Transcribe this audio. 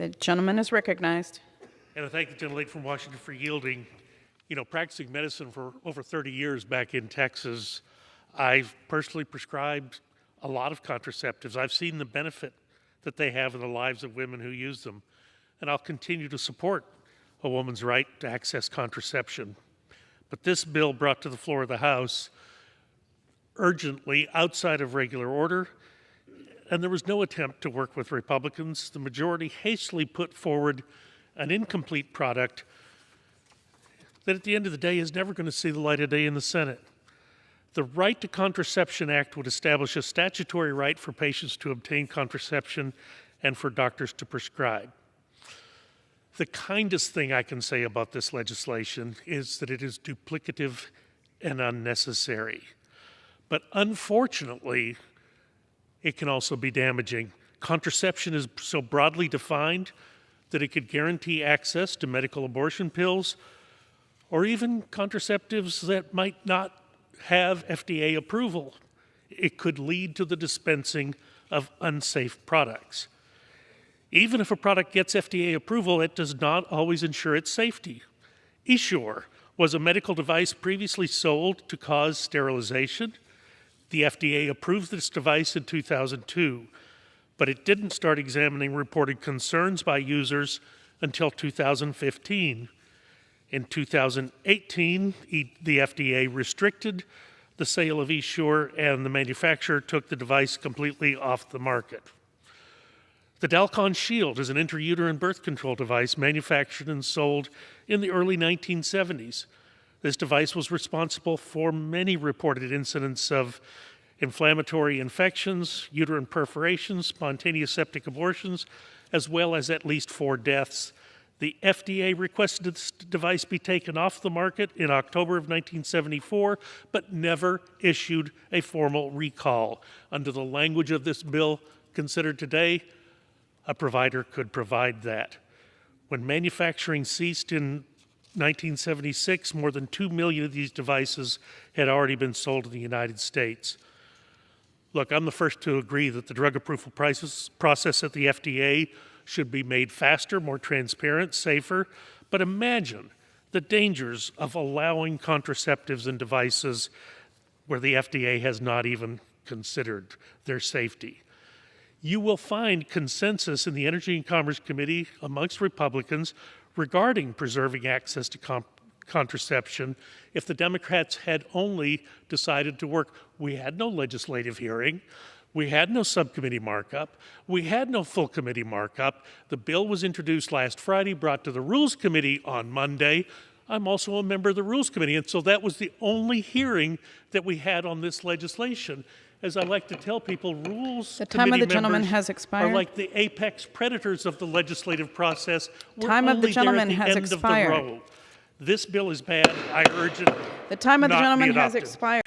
The gentleman is recognized. And I thank the gentlelady from Washington for yielding. You know, practicing medicine for over 30 years back in Texas, I've personally prescribed a lot of contraceptives. I've seen the benefit that they have in the lives of women who use them. And I'll continue to support a woman's right to access contraception. But this bill brought to the floor of the House urgently outside of regular order, and there was no attempt to work with Republicans. The majority hastily put forward an incomplete product that at the end of the day is never going to see the light of day in the Senate. The Right to Contraception Act would establish a statutory right for patients to obtain contraception and for doctors to prescribe. The kindest thing I can say about this legislation is that it is duplicative and unnecessary. But unfortunately, it can also be damaging. Contraception is so broadly defined that it could guarantee access to medical abortion pills or even contraceptives that might not have FDA approval. It could lead to the dispensing of unsafe products. Even if a product gets FDA approval, it does not always ensure its safety. Essure was a medical device previously sold to cause sterilization. The FDA approved this device in 2002, but it didn't start examining reported concerns by users until 2015. In 2018, the FDA restricted the sale of Essure, and the manufacturer took the device completely off the market. The Dalcon Shield is an intrauterine birth control device manufactured and sold in the early 1970s. This device was responsible for many reported incidents of inflammatory infections, uterine perforations, spontaneous septic abortions, as well as at least 4 deaths. The FDA requested this device be taken off the market in October of 1974, but never issued a formal recall. Under the language of this bill considered today, a provider could provide that. When manufacturing ceased in 1976, more than 2 million of these devices had already been sold in the United States. Look, I'm the first to agree that the drug approval process at the FDA should be made faster, more transparent, safer, but imagine the dangers of allowing contraceptives and devices where the FDA has not even considered their safety. You will find consensus in the Energy and Commerce Committee amongst Republicans regarding preserving access to contraception if the Democrats had only decided to work. We had no legislative hearing. We had no subcommittee markup. We had no full committee markup. The bill was introduced last Friday, brought to the Rules Committee on Monday. I'm also a member of the Rules Committee, and so that was the only hearing that we had on this legislation. As I like to tell people, Rules The time of Committee the gentleman members has expired. are like the apex predators of the legislative process. We're Time of the only there gentleman at the has end expired. of the row. This bill is bad. I urge it The time of the not be gentleman has adopted. expired.